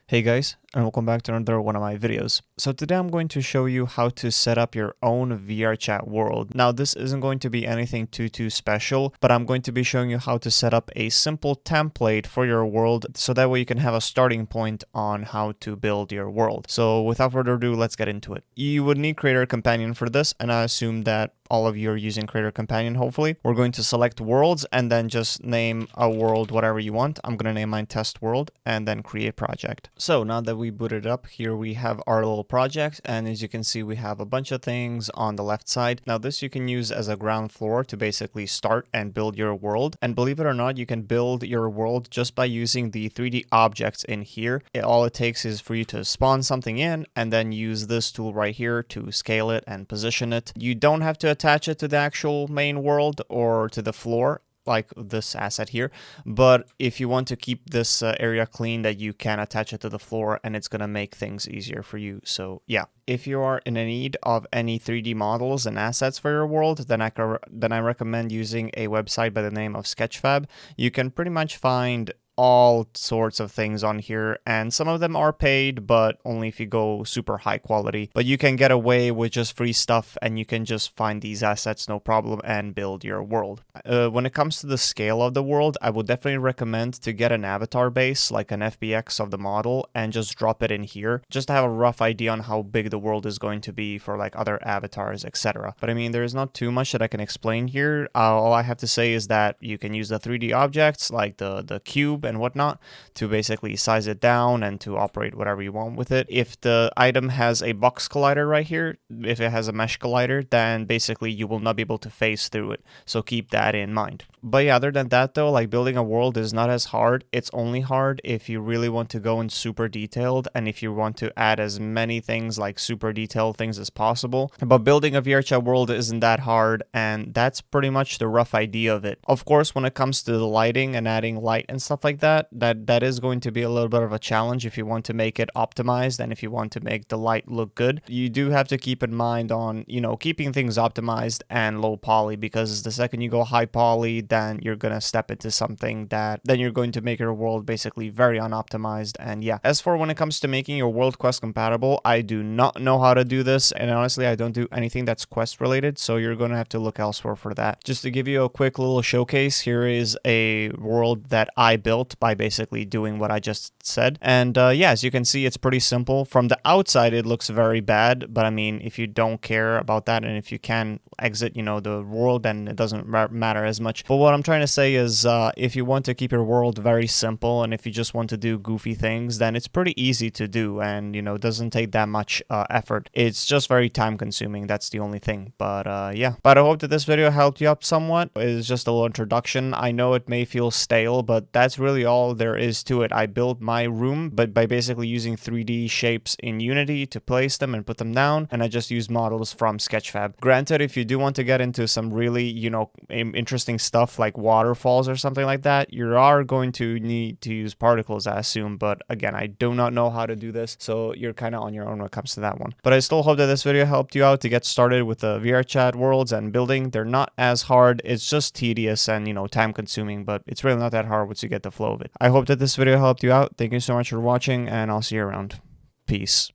Hey guys, and welcome back to another one of my videos. So today I'm going to show you how to set up your own VRChat world. Now this isn't going to be anything too special, but I'm going to be showing you how to set up a simple template for your world so that way you can have a starting point on how to build your world. So without further ado, let's get into it. You would need Creator Companion for this, and I assume that all of you are using Creator Companion, hopefully. We're going to select worlds and then just name a world whatever you want. I'm going to name mine test world and then create project. So now that we booted up, here we have our little project, and as you can see we have a bunch of things on the left side. Now this you can use as a ground floor to basically start and build your world, and believe it or not, you can build your world just by using the 3D objects in here. All it takes is for you to spawn something in and then use this tool right here to scale it and position it. You don't have to attach it to the actual main world or to the floor like this asset here, but if you want to keep this area clean, that you can attach it to the floor and it's gonna make things easier for you. So yeah, if you are in need of any 3D models and assets for your world, then I recommend using a website by the name of Sketchfab. You can pretty much find all sorts of things on here, and some of them are paid, but only if you go super high quality. But you can get away with just free stuff and you can just find these assets no problem and build your world. When it comes to the scale of the world, I would definitely recommend to get an avatar base, like an FBX of the model, and just drop it in here just to have a rough idea on how big the world is going to be for like other avatars, etc. But I mean, there's not too much that I can explain here. All I have to say is that you can use the 3D objects like the cube and whatnot to basically size it down and to operate whatever you want with it. If the item has a box collider right here, if it has a mesh collider, then basically you will not be able to phase through it. So keep that in mind. But yeah, other than that though, like building a world is not as hard. It's only hard if you really want to go in super detailed and if you want to add as many things like super detailed things as possible. But building a VRChat world isn't that hard, and that's pretty much the rough idea of it. Of course, when it comes to the lighting and adding light and stuff like that is going to be a little bit of a challenge if you want to make it optimized and if you want to make the light look good. You do have to keep in mind on, keeping things optimized and low poly, because the second you go high poly, then you're gonna step into something that then you're going to make your world basically very unoptimized. And yeah, as for when it comes to making your world quest compatible, I do not know how to do this, and honestly I don't do anything that's quest related, so you're gonna have to look elsewhere for that. Just to give you a quick little showcase, here is a world that I built by basically doing what I just said, and yeah, as you can see, it's pretty simple. From the outside it looks very bad, but I mean, if you don't care about that and if you can exit the world, then it doesn't matter as much. But what I'm trying to say is if you want to keep your world very simple and if you just want to do goofy things, then it's pretty easy to do, and it doesn't take that much effort. It's just very time consuming, that's the only thing. But yeah, but I hope that this video helped you up somewhat. It's just a little introduction. I know it may feel stale, but that's really all there is to it. I built my room but by basically using 3D shapes in Unity to place them and put them down, and I just used models from Sketchfab. Granted, if you do want to get into some really interesting stuff like waterfalls or something like that, you are going to need to use particles, I assume, but again, I do not know how to do this, so you're kind of on your own when it comes to that one. But I still hope that this video helped you out to get started with the VRChat worlds and building. They're not as hard, it's just tedious and time consuming, but it's really not that hard once you get the flow of it. I hope that this video helped you out. Thank you so much for watching, and I'll see you around. Peace.